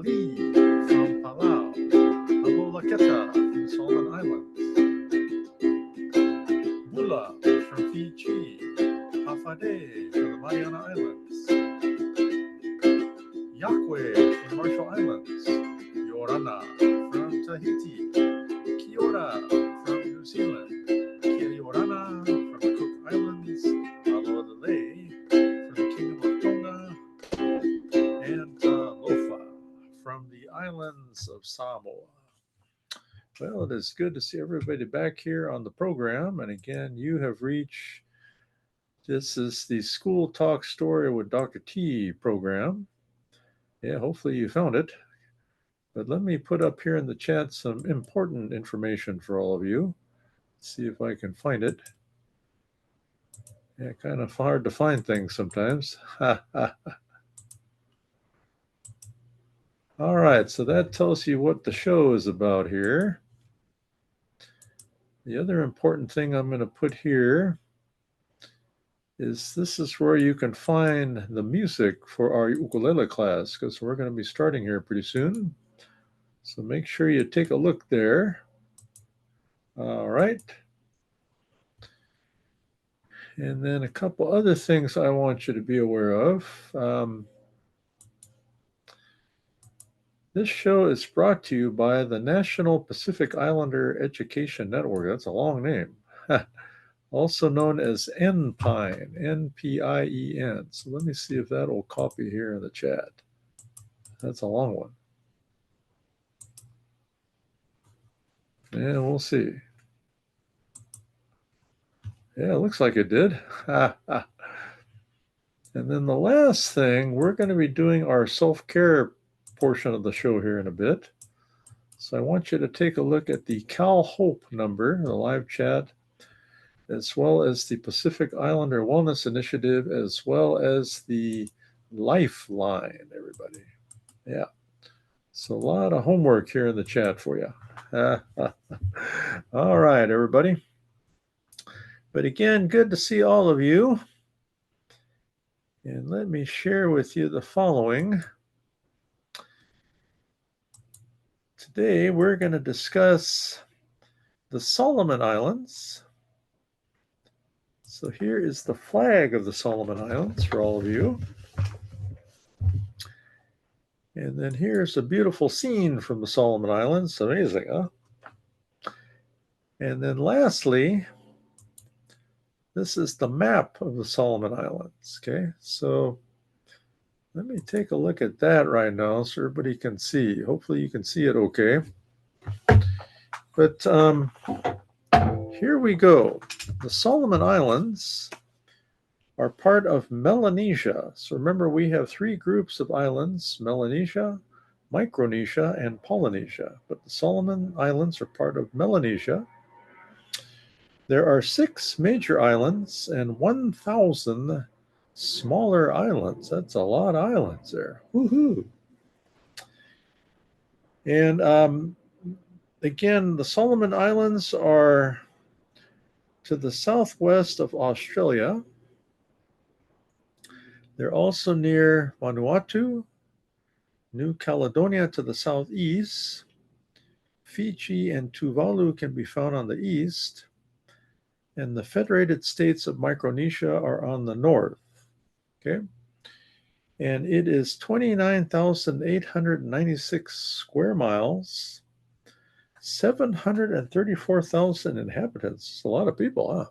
Ali from Palau, olaketa from the Solomon Islands, Bula from Fiji, Hafade from the Mariana Islands, Yakwe from the Marshall Islands, Yorana from Tahiti, Kiora from New Zealand, Kiriorana from the Cook Islands, Aloha from the Kingdom of Tonga, and Talofa from the islands of Samoa. Well, it is good to see everybody back here on the program. And again, you have reached, this is the School Talk Story with Dr. T program. Yeah, hopefully you found it. But let me put up here in the chat some important information for all of you. Let's see if I can find it. Yeah, kind of hard to find things sometimes. All right, so that tells you what the show is about here. The other important thing I'm going to put here is this is where you can find the music for our ukulele class, because we're going to be starting here pretty soon. So make sure you take a look there. All right. And then a couple other things I want you to be aware of. This show is brought to you by the National Pacific Islander Education Network. That's a long name. Also known as NPINE, N-P-I-E-N. So let me see if that will copy here in the chat. That's a long one. Yeah, we'll see. Yeah, it looks like it did. And then the last thing, we're going to be doing our self-care portion of the show here in a bit. So I want you to take a look at the Cal Hope number, the live chat, as well as the Pacific Islander Wellness Initiative, as well as the Lifeline, everybody. Yeah. So a lot of homework here in the chat for you. All right, everybody. But again, good to see all of you. And let me share with you the following. Today, we're going to discuss the Solomon Islands. So here is the flag of the Solomon Islands for all of you. And then here's a beautiful scene from the Solomon Islands. Amazing, huh? And then lastly, this is the map of the Solomon Islands, okay? So let me take a look at that right now so everybody can see. Hopefully you can see it okay. But here we go. The Solomon Islands are part of Melanesia. So remember, we have three groups of islands: Melanesia, Micronesia, and Polynesia. But the Solomon Islands are part of Melanesia. There are 6 major islands and 1,000 smaller islands. That's a lot of islands there. Woohoo! And again, the Solomon Islands are to the southwest of Australia. They're also near Vanuatu, New Caledonia to the southeast. Fiji and Tuvalu can be found on the east. And the Federated States of Micronesia are on the north. Okay. And it is 29,896 square miles, 734,000 inhabitants. It's a lot of people, huh?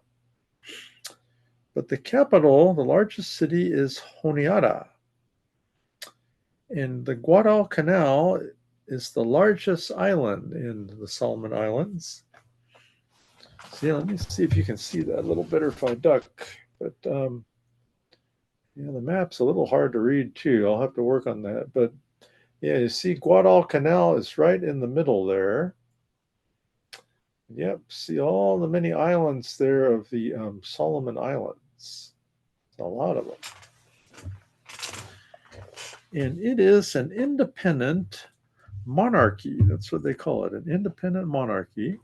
But the capital, the largest city, is Honiara. And the Guadalcanal is the largest island in the Solomon Islands. See, let me see if you can see that a little better if I duck. But yeah, the map's a little hard to read too. I'll have to work on that. But yeah, you see Guadalcanal is right in the middle there. Yep, see all the many islands there of the Solomon Islands. A lot of them. And it is an independent monarchy. That's what they call it, an independent monarchy.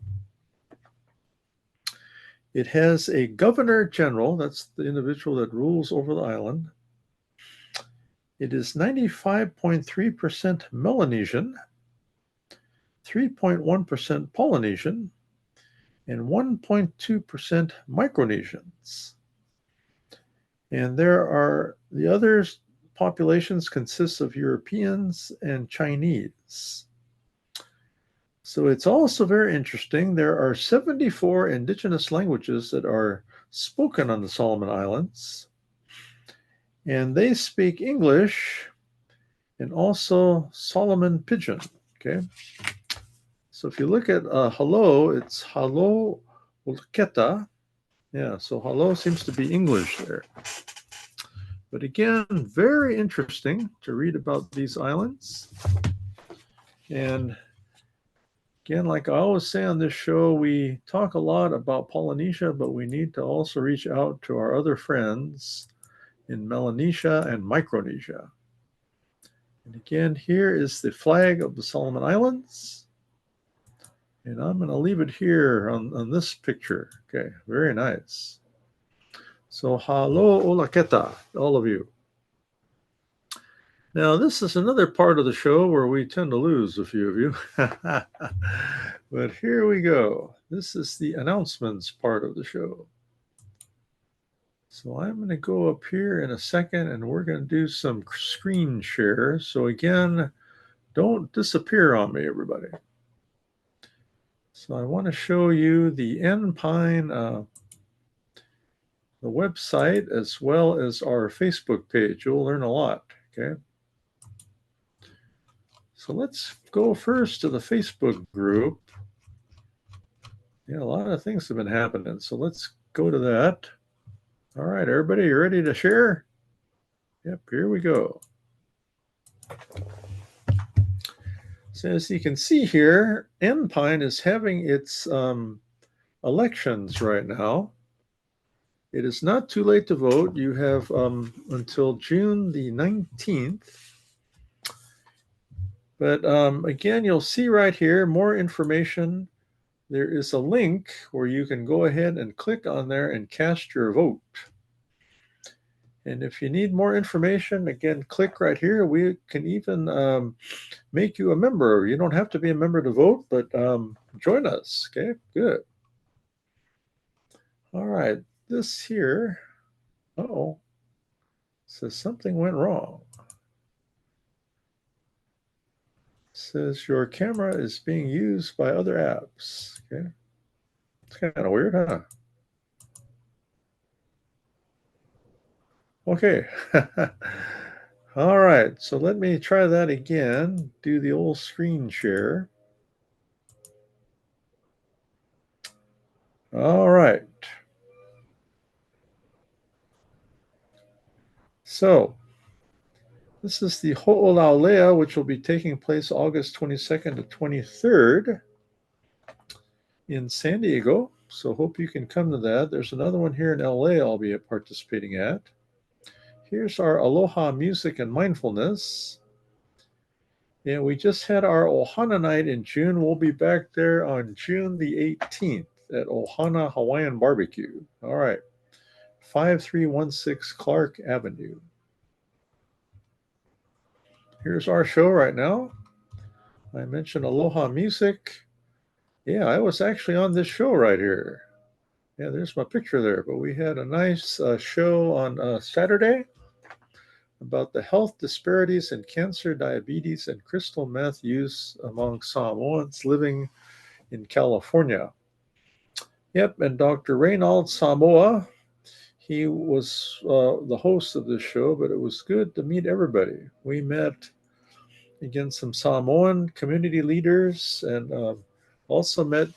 It has a governor general, that's the individual that rules over the island. It is 95.3% Melanesian, 3.1% Polynesian, and 1.2% Micronesians. And the other populations consist of Europeans and Chinese. So it's also very interesting. There are 74 indigenous languages that are spoken on the Solomon Islands, and they speak English and also Solomon Pidgin. Okay. So if you look at hello, it's hello olaketa. Yeah, so hello seems to be English there. But again, very interesting to read about these islands. And again, like I always say on this show, we talk a lot about Polynesia, but we need to also reach out to our other friends in Melanesia and Micronesia. And again, here is the flag of the Solomon Islands. And I'm going to leave it here on this picture. Okay, very nice. So, halo olaketa, all of you. Now, this is another part of the show where we tend to lose a few of you. But here we go. This is the announcements part of the show. So I'm going to go up here in a second and we're going to do some screen share. So again, don't disappear on me, everybody. So I want to show you the N-Pine, the website, as well as our Facebook page. You'll learn a lot, okay? So let's go first to the Facebook group. Yeah, a lot of things have been happening. So let's go to that. All right, everybody, you ready to share? Yep, here we go. So as you can see here, N-Pine is having its elections right now. It is not too late to vote. You have until June the 19th. But again, you'll see right here more information. There is a link where you can go ahead and click on there and cast your vote. And if you need more information, again, click right here. We can even make you a member. You don't have to be a member to vote, but join us. Okay, good. All right, this here, says something went wrong. Says your camera is being used by other apps. Okay, it's kind of weird, huh? Okay. All right, so let me try that again. Do the old screen share. All right. So this is the Ho'olaulea, which will be taking place August 22nd to 23rd in San Diego. So hope you can come to that. There's another one here in LA I'll be participating at. Here's our Aloha Music and Mindfulness. And we just had our Ohana night in June. We'll be back there on June the 18th at Ohana Hawaiian Barbecue. All right. 5316 Clark Avenue. Here's our show right now. I mentioned Aloha Music. Yeah, I was actually on this show right here. Yeah, there's my picture there. But we had a nice show on Saturday about the health disparities in cancer, diabetes, and crystal meth use among Samoans living in California. Yep, and Dr. Reynald Samoa, he was the host of this show, but it was good to meet everybody. We met, again, some Samoan community leaders and also met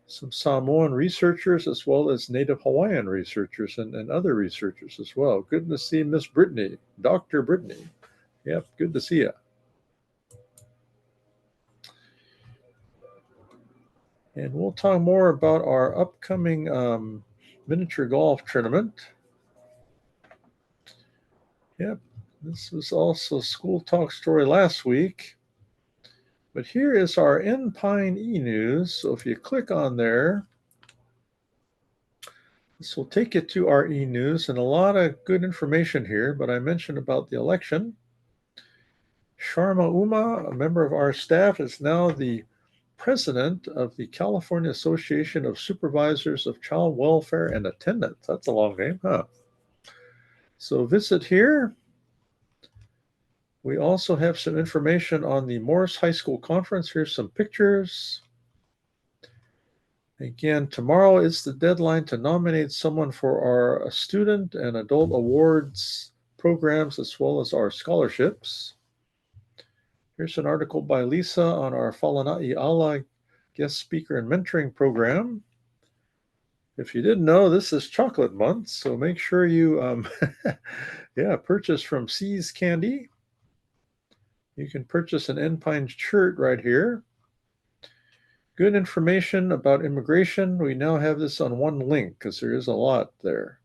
some Samoan researchers as well as Native Hawaiian researchers and other researchers as well. Good to see Miss Brittany, Dr. Brittany. Yep, good to see you. And we'll talk more about our upcoming miniature golf tournament. Yep, this was also School Talk Story last week. But here is our N-Pine e-news. So if you click on there, this will take you to our e-news and a lot of good information here. But I mentioned about the election. Sharma Uma, a member of our staff, is now the president of the California Association of Supervisors of Child Welfare and Attendants. That's a long name, huh? So visit here. We also have some information on the Morris High School Conference. Here's some pictures. Again, tomorrow is the deadline to nominate someone for our student and adult awards programs as well as our scholarships. Here's an article by Lisa on our Falana'i Ala guest speaker and mentoring program. If you didn't know, this is chocolate month, so make sure you purchase from C's Candy. You can purchase an Enpine shirt right here. Good information about immigration. We now have this on one link because there is a lot there.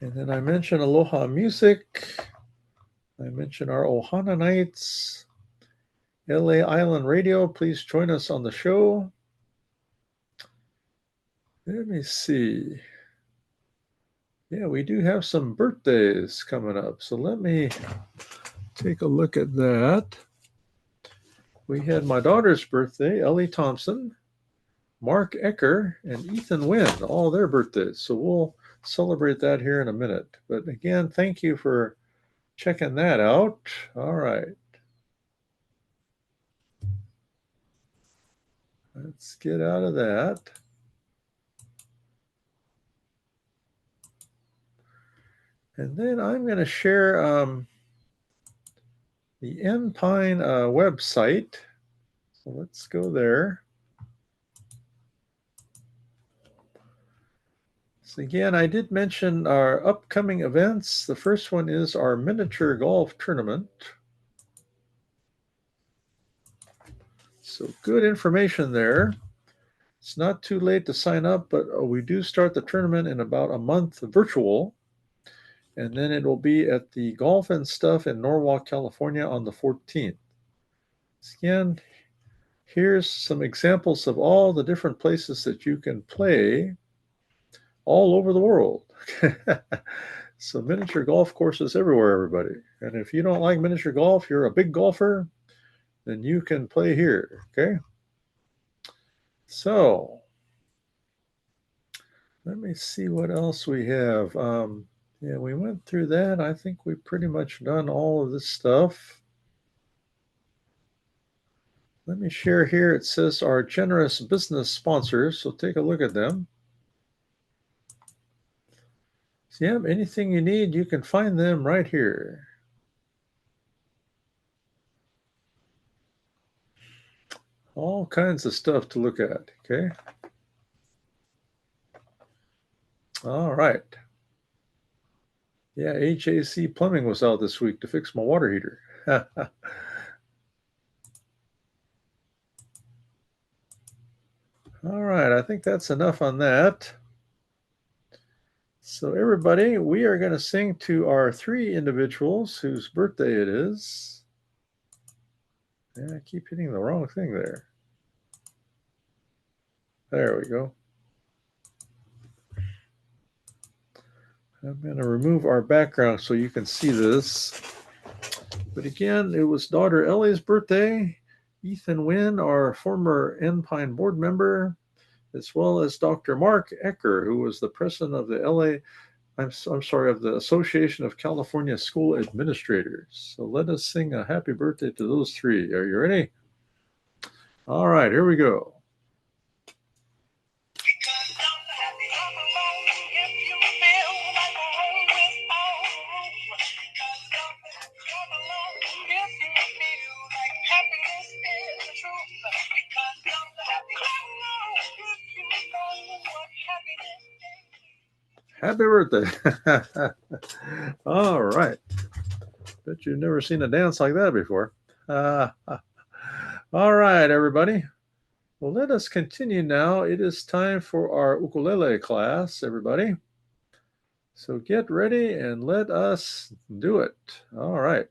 And then I mentioned Aloha Music. I mentioned our Ohana Nights. LA Island Radio, please join us on the show. Let me see. Yeah, we do have some birthdays coming up. So let me take a look at that. We had my daughter's birthday, Ellie Thompson, Mark Ecker, and Ethan Wynn, all their birthdays. So we'll celebrate that here in a minute. But again, thank you for checking that out. All right. Let's get out of that. And then I'm going to share the Enpine website. So let's go there. So again, I did mention our upcoming events. The first one is our miniature golf tournament. So good information there. It's not too late to sign up, but we do start the tournament in about a month virtual. And then it will be at the Golf and Stuff in Norwalk, California on the 14th. So again, here's some examples of all the different places that you can play all over the world. So miniature golf courses everywhere, everybody. And if you don't like miniature golf, you're a big golfer, then you can play here, okay? So let me see what else we have. Yeah, we went through that. I think we've pretty much done all of this stuff. Let me share here. It says our generous business sponsors, so take a look at them. So yeah, anything you need, you can find them right here. All kinds of stuff to look at, okay? All right. Yeah, HAC Plumbing was out this week to fix my water heater. All right, I think that's enough on that. So everybody, we are going to sing to our three individuals whose birthday it is. Yeah, I keep hitting the wrong thing there. There we go. I'm going to remove our background so you can see this. But again, it was daughter Ellie's birthday. Ethan Wynn, our former Enpine board member, as well as Dr. Mark Ecker, who was the president of the of the Association of California School Administrators. So let us sing a happy birthday to those three. Are you ready? All right, here we go. Happy birthday. All right. Bet you've never seen a dance like that before. All right, everybody. Well, let us continue now. It is time for our ukulele class, everybody. So get ready and let us do it. All right.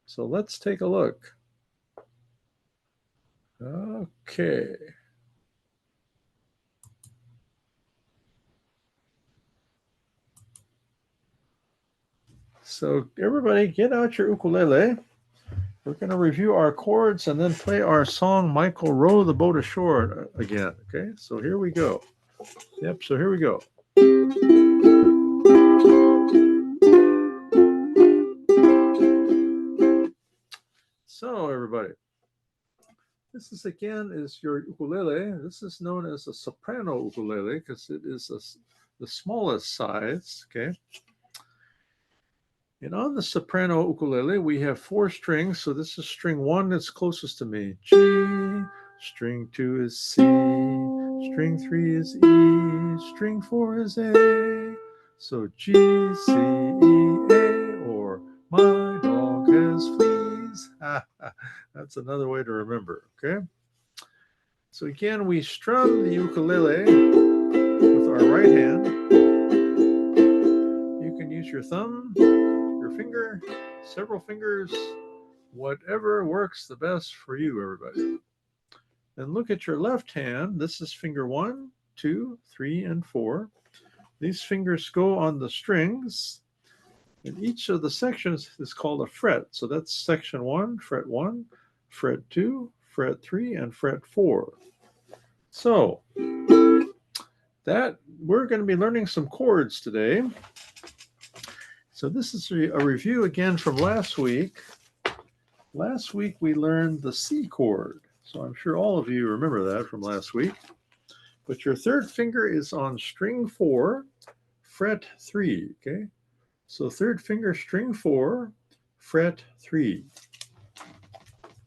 So let's take a look. Okay. So everybody get out your ukulele. We're going to review our chords and then play our song, Michael, Row the Boat Ashore again. Okay, so here we go. Yep, so here we go. So everybody, this is again is your ukulele. This is known as a soprano ukulele because it is the smallest size, okay? And on the soprano ukulele, we have 4 strings. So this is string 1 that's closest to me. G, string 2 is C, string 3 is E, string 4 is A. So G, C, E, A, or my dog has fleas. That's another way to remember, okay? So again, we strum the ukulele with our right hand. You can use your thumb, your finger, several fingers, whatever works the best for you, everybody. Then look at your left hand. This is finger 1, 2, 3, and 4. These fingers go on the strings, and each of the sections is called a fret. So that's section 1, fret 2, fret 3, and fret 4. So that we're going to be learning some chords today. So this is a review again from last week. Last week we learned the C chord. So I'm sure all of you remember that from last week. But your third finger is on string 4, fret 3, okay? So third finger, string 4, fret 3.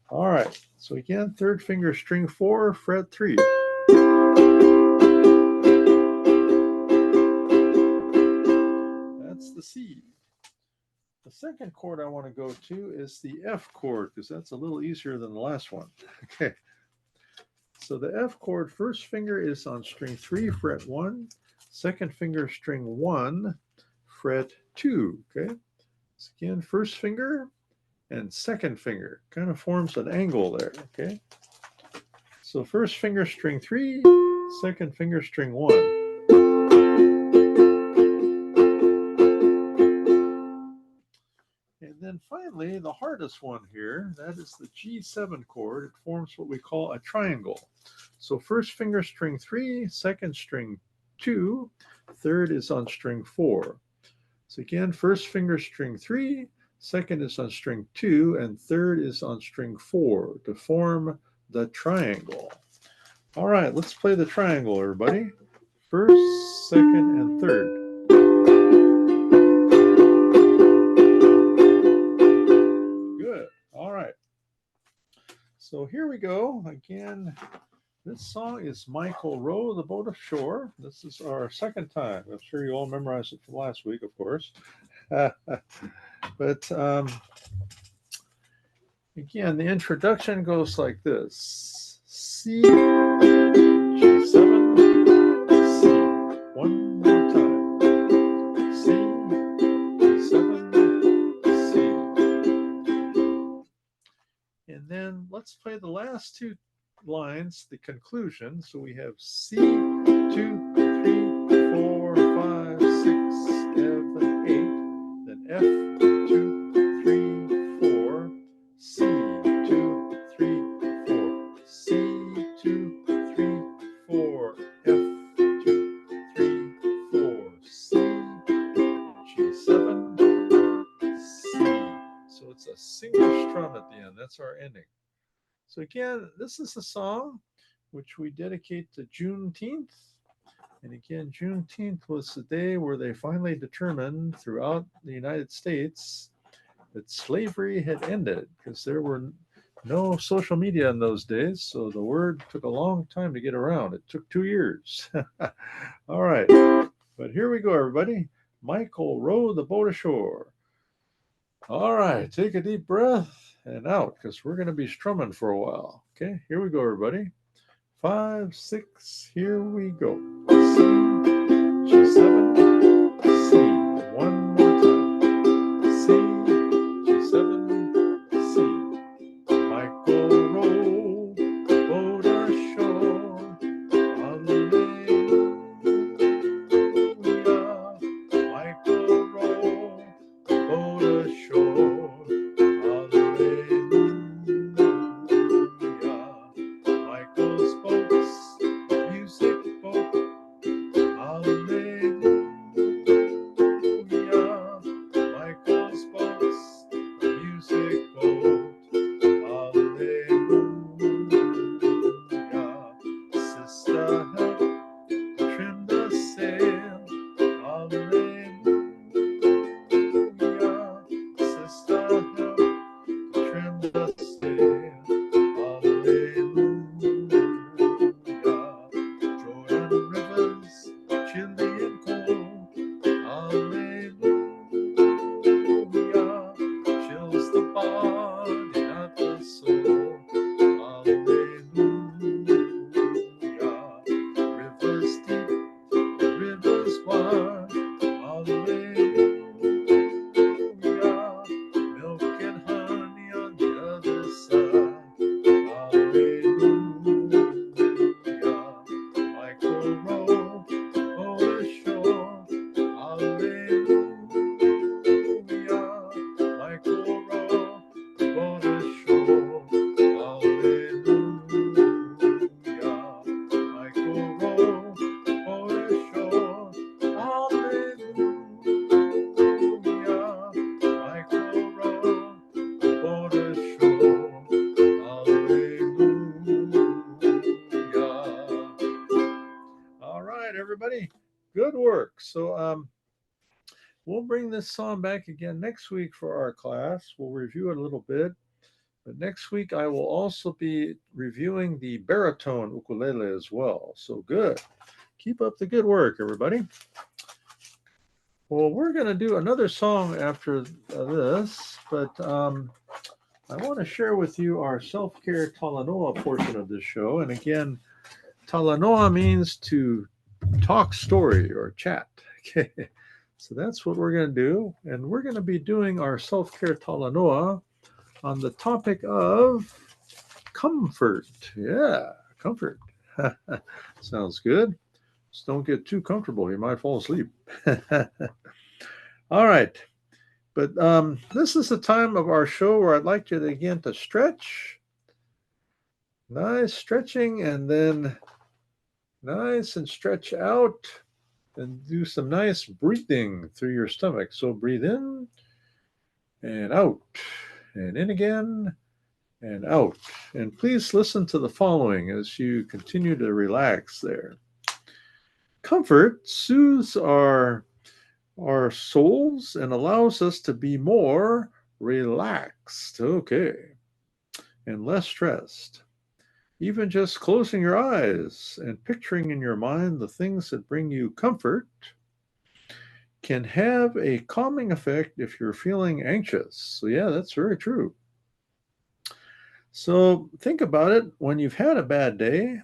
All right, so again, third finger, string 4, fret 3. That's the C. The second chord I want to go to is the F chord, because that's a little easier than the last one. Okay. So the F chord, first finger is on string 3, fret 1. Second finger, string 1, fret 2. Okay. So again, first finger and second finger kind of forms an angle there. Okay. So first finger, string 3, second finger, string 1. And then finally, the hardest one here, that is the G7 chord. It forms what we call a triangle. So first finger, string 3, second string 2, third is on string 4. So again, first finger, string 3, second is on string 2, and third is on string 4 to form the triangle. All right, let's play the triangle, everybody. First, second, and third. So here we go. Again, this song is Michael, Row the Boat Ashore. This is our second time. I'm sure you all memorized it from last week, of course. But again, the introduction goes like this. C, G7, C. One more time. C, G7, C. And then let's play the last 2 lines, the conclusion. So we have C, 2, 3, 4, 5, 6, 7, 8. Then F, 2, 3, 4. C, 2, 3, 4. C, 2, 3, 4. F, 2, 3, 4. C, G7, C. So it's a single strum at the end. That's our ending. So again, this is a song which we dedicate to Juneteenth. And again, Juneteenth was the day where they finally determined throughout the United States that slavery had ended, because there were no social media in those days. So the word took a long time to get around. It took 2 years. All right. But here we go, everybody. Michael, row the boat ashore. All right. Take a deep breath and out, because we're going to be strumming for a while. Okay, here we go, everybody. 5, 6, here we go. C, G7, C. One more time. C, G7, C. Michael, row the boat ashore. Hallelujah. Michael, row the boat is the body, not the soul. Hallelujah. Rivers deep, rivers wide. Hallelujah. Milk and honey on the other side. Hallelujah. Michael row, boat ashore. Hallelujah. Michael row, boat ashore. Hallelujah. Michael row, boat ashore. Hallelujah. Michael row, boat ashore. Hallelujah. All right, everybody. Good work. So we'll bring this song back again next week for our class. We'll review it a little bit. But next week I will also be reviewing the baritone ukulele as well. So good. Keep up the good work, everybody. Well, we're going to do another song after this, but I want to share with you our self-care talanoa portion of this show. And again, talanoa means to talk story or chat. Okay, so that's what we're going to do. And we're going to be doing our self-care talanoa on the topic of comfort. Yeah, comfort. Sounds good. Just don't get too comfortable. You might fall asleep. All right. But this is the time of our show where I'd like you to again to stretch. Nice stretching, and then nice and stretch out, and do some nice breathing through your stomach. So breathe in and out, and in again and out. And please listen to the following as you continue to relax there. Comfort soothes our souls and allows us to be more relaxed, okay, and less stressed. Even just closing your eyes and picturing in your mind the things that bring you comfort can have a calming effect if you're feeling anxious. So, yeah, that's very true. So, think about it. When you've had a bad day,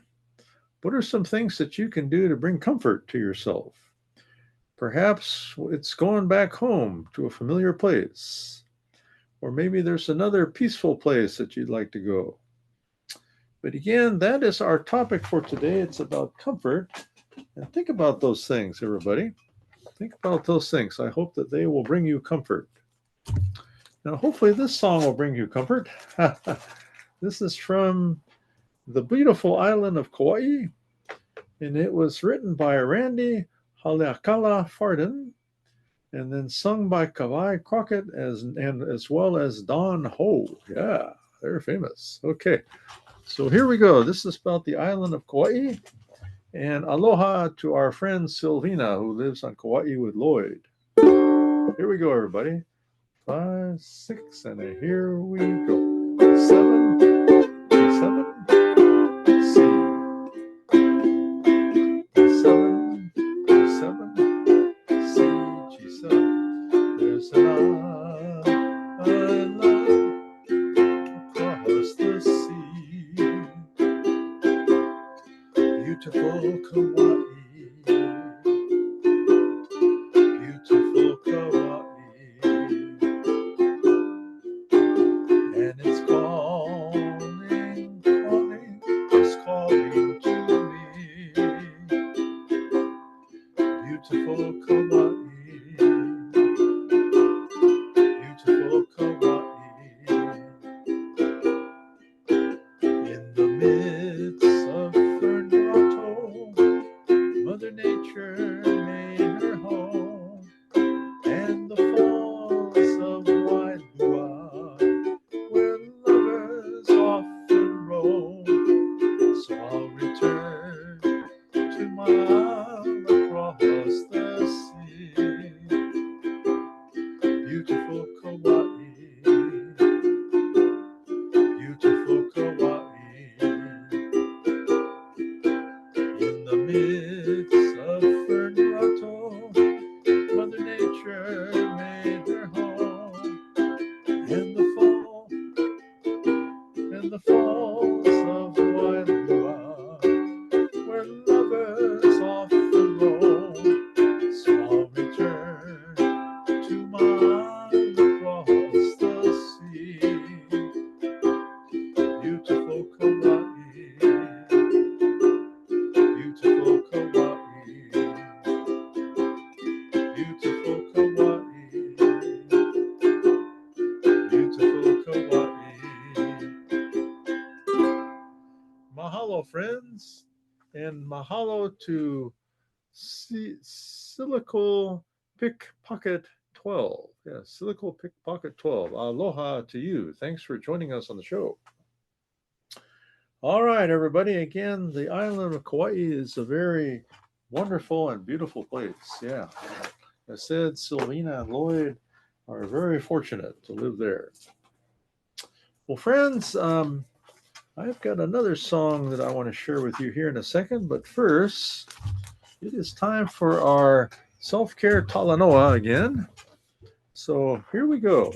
what are some things that you can do to bring comfort to yourself? Perhaps it's going back home to a familiar place, or maybe there's another peaceful place that you'd like to go. But again, that is our topic for today. It's about comfort. And think about those things, everybody. Think about those things. I hope that they will bring you comfort. Now, hopefully, this song will bring you comfort. This is from the beautiful island of Kauai, and it was written by Randy Haleakala Farden, and then sung by Kawai Crockett as well as Don Ho. Yeah, they're famous. Okay, so here we go. This is about the island of Kauai, and aloha to our friend Sylvina, who lives on Kauai with Lloyd. Here we go, everybody. 5, 6, and here we go. 7, 7, C. 7, 7, C, G7. There's an island across the sea. Beautiful Kauai. Beautiful Kauai. And it's calling, calling, it's calling to me. Beautiful Kauai. Beautiful Kauai. In the midst of Fern Grotto, mahalo, friends. And mahalo to Silico Pickpocket 12. Yeah, Silico Pickpocket 12. Aloha to you. Thanks for joining us on the show. All right, everybody. Again, the island of Kauai is a very wonderful and beautiful place. Yeah. As I said, Sylvina and Lloyd are very fortunate to live there. Well, friends, I've got another song that I want to share with you here in a second. But first, it is time for our self-care talanoa again. So here we go.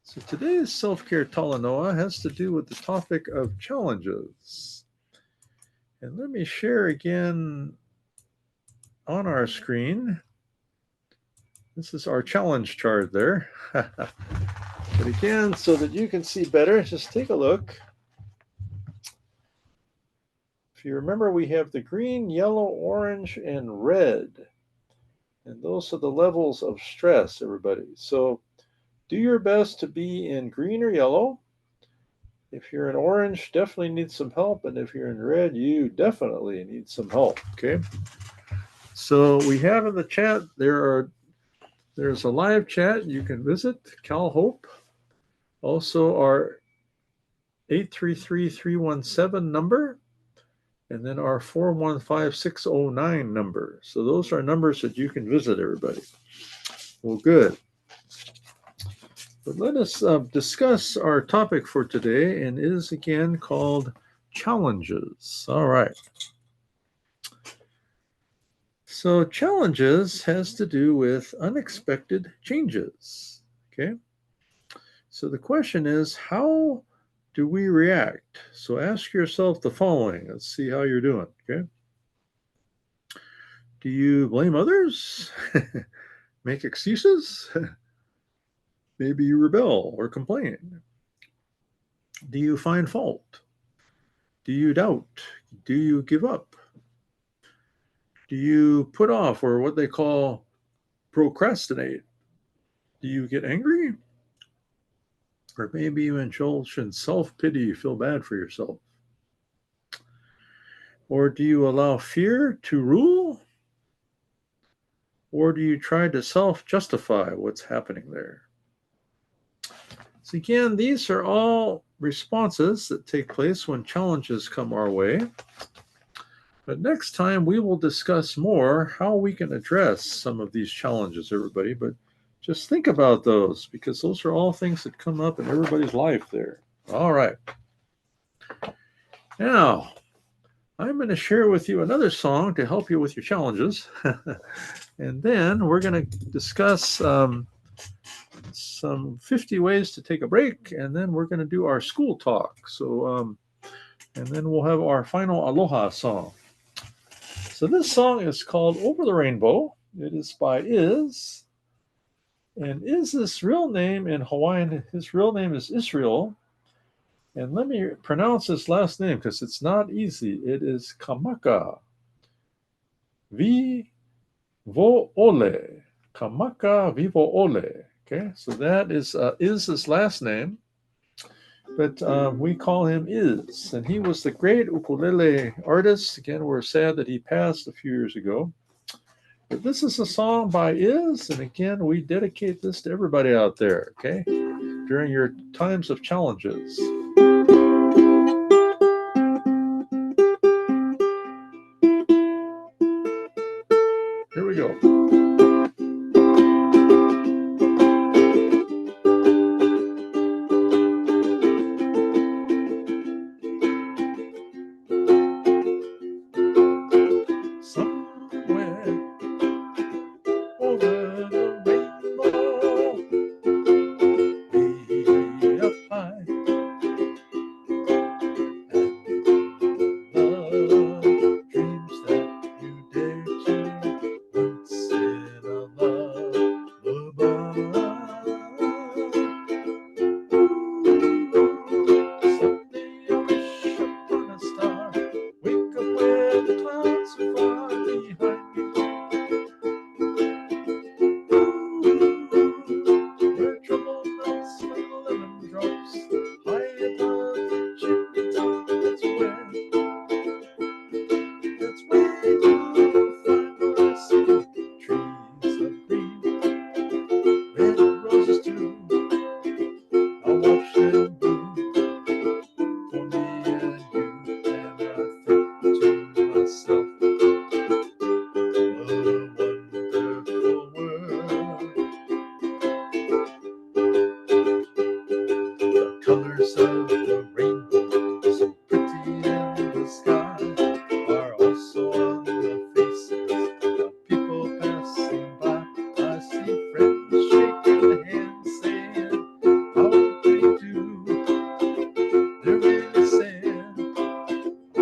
So today's self-care talanoa has to do with the topic of challenges. And let me share again on our screen. This is our challenge chart there. But again, so that you can see better, just take a look. If you remember, we have the green, yellow, orange, and red. And those are the levels of stress, everybody. So do your best to be in green or yellow. If you're in orange, definitely need some help. And if you're in red, you definitely need some help. Okay. So we have in the chat, there's a live chat you can visit, Cal Hope. Also our 833-317 number, and then our 415-609 number. So those are numbers that you can visit, everybody. Well, good. But let us discuss our topic for today, and it is again called challenges. All right. So challenges has to do with unexpected changes. Okay. So the question is, how do we react? So ask yourself the following. Let's see how you're doing. Okay. Do you blame others? Make excuses? Maybe you rebel or complain. Do you find fault? Do you doubt? Do you give up? Do you put off, or what they call procrastinate? Do you get angry? Or maybe you indulge in self-pity, you feel bad for yourself? Or do you allow fear to rule? Or do you try to self-justify what's happening there? So again, these are all responses that take place when challenges come our way. But next time we will discuss more how we can address some of these challenges, everybody. But just think about those, because those are all things that come up in everybody's life there. All right. Now, I'm going to share with you another song to help you with your challenges. And then we're going to discuss some 50 ways to take a break. And then we're going to do our school talk. So, and then we'll have our final aloha song. So this song is called Over the Rainbow. It is by Iz. And Iz's real name in Hawaiian, his real name is Israel. And let me pronounce his last name because it's not easy. It is Kamaka. Vivo'ole. Kamaka Vivo'ole. Okay, so that is Iz's last name. But we call him Iz. And he was the great ukulele artist. Again, we're sad that he passed a few years ago. But this is a song by Iz. And again, we dedicate this to everybody out there, okay, during your times of challenges. Here we go. Somewhere over the rainbow, way up high colors of the rainbow, so pretty in the sky, are also on the faces of people passing by. I see friends shaking hands, saying, how do you do? They're really saying, I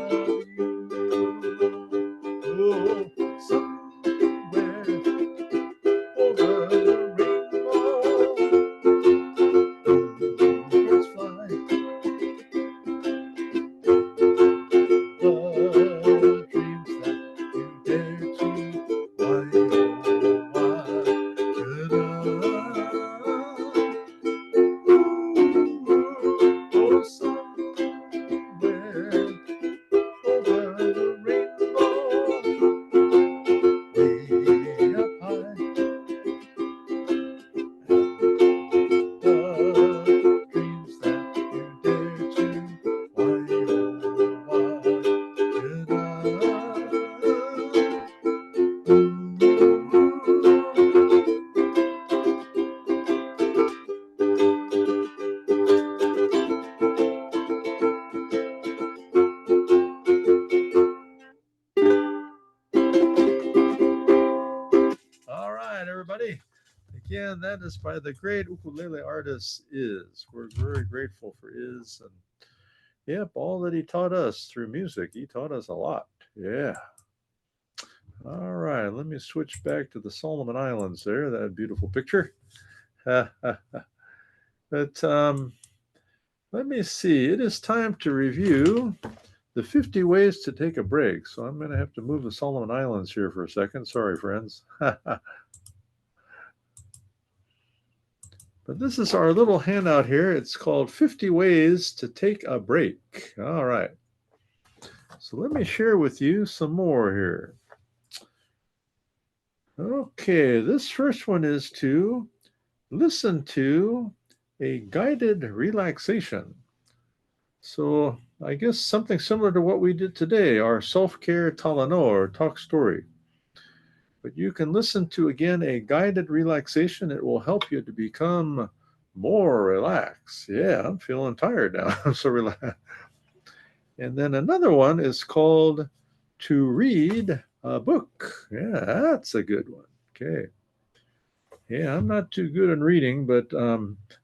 love you. Oh, somewhere over the rainbow, birds fly. The dreams that you dare to, why, oh, why should I? Oh, somewhere over the rainbow, way up high, the dreams that you dare to, why, oh, why should I? All right, everybody. Again, that is by the great ukulele artist Is. We're very grateful for Is, and yep, all that he taught us through music. He taught us a lot. Yeah. All right, let me switch back to the Solomon Islands there. That beautiful picture. but let me see. It is time to review the 50 ways to take a break. So I'm going to have to move the Solomon Islands here for a second. Sorry, friends. But this is our little handout here. It's called 50 Ways to Take a Break. All right. So let me share with you some more here. Okay, this first one is to listen to a guided relaxation. So I guess something similar to what we did today, our self-care talano or talk story. But you can listen to, again, a guided relaxation. It will help you to become more relaxed. Yeah, I'm feeling tired now. I'm so relaxed. And then another one is called To Read a Book. Yeah, that's a good one. Okay. Yeah, I'm not too good in reading, but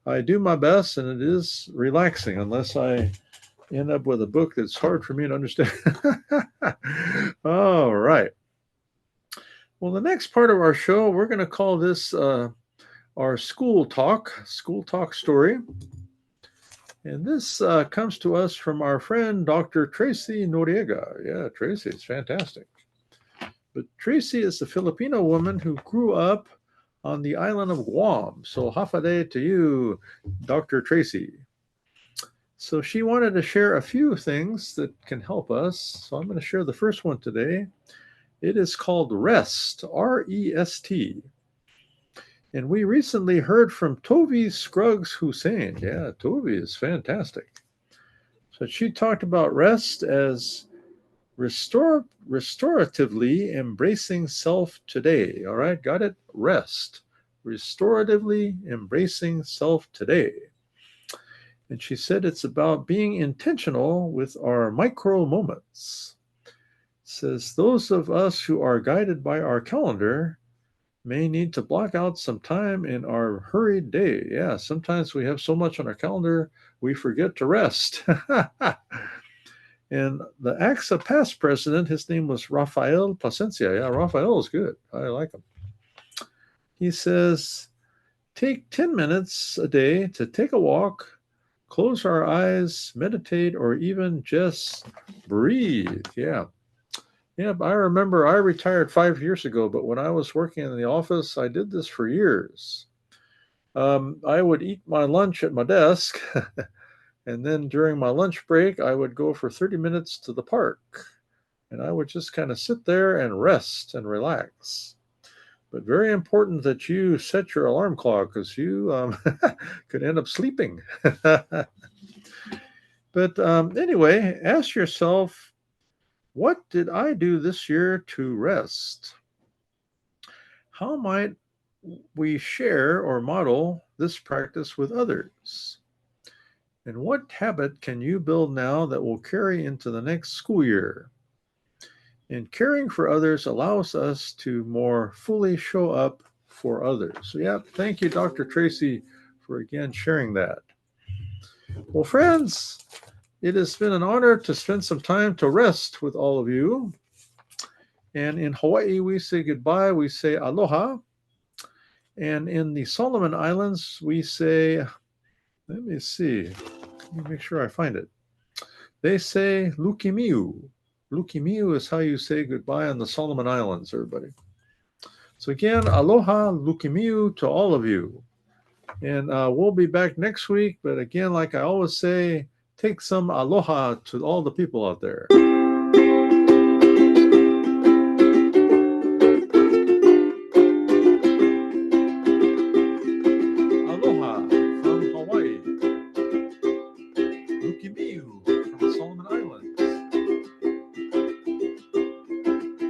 I do my best, and it is relaxing unless I end up with a book that's hard for me to understand. All right. Well, the next part of our show, we're going to call this our school talk story. And this comes to us from our friend, Dr. Tracy Noriega. Yeah, Tracy, it's fantastic. But Tracy is a Filipino woman who grew up on the island of Guam. So hafade to you, Dr. Tracy. So she wanted to share a few things that can help us. So I'm going to share the first one today. It is called REST, R-E-S-T. And we recently heard from Tovi Scruggs Hussein. Yeah, Tovi is fantastic. So she talked about rest as restoratively embracing self today. All right, got it? Rest. Restoratively embracing self today. And she said it's about being intentional with our micro moments. It says those of us who are guided by our calendar may need to block out some time in our hurried day. Yeah, sometimes we have so much on our calendar, we forget to rest. And the AXA past president, his name was Rafael Plasencia. Yeah, Rafael is good. I like him. He says, take 10 minutes a day to take a walk, close our eyes, meditate, or even just breathe. Yeah. Yeah, I remember I retired 5 years ago, but when I was working in the office, I did this for years. I would eat my lunch at my desk, and then during my lunch break, I would go for 30 minutes to the park, and I would just kind of sit there and rest and relax. But very important that you set your alarm clock because you could end up sleeping. But anyway, ask yourself, what did I do this year to rest? How might we share or model this practice with others? And what habit can you build now that will carry into the next school year? And caring for others allows us to more fully show up for others. So, yeah, thank you, Dr. Tracy, for again sharing that. Well, friends, it has been an honor to spend some time to rest with all of you. And in Hawaii, we say goodbye, we say aloha. And in the Solomon Islands, we say, let me see, let me make sure I find it. They say lukimiu. Lukimiu is how you say goodbye on the Solomon Islands, everybody. So again, aloha, lukimiu to all of you. And we'll be back next week. But again, like I always say, take some aloha to all the people out there. Aloha from Hawaii. Lukimiu from the Solomon Islands.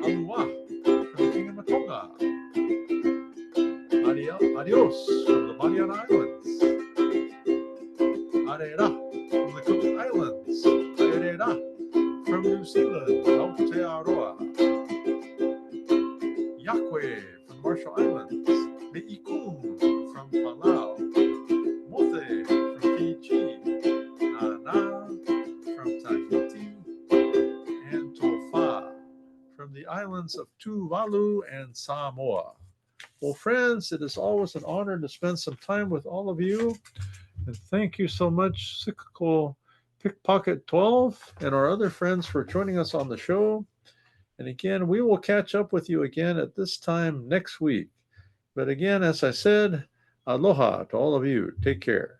Alua from the Kingdom of Tonga. Adios from the Mariana Islands. Arera from the Cook Islands. Arera from New Zealand. Aotearoa. Yahweh from the Marshall Islands. Me'ikung from Palau. Mothe from Fiji. Nana from Tahiti. And Tofa from the islands of Tuvalu and Samoa. Well, friends, it is always an honor to spend some time with all of you. And thank you so much, Cyclical Pickpocket 12 and our other friends for joining us on the show. And again, we will catch up with you again at this time next week. But again, as I said, aloha to all of you. Take care.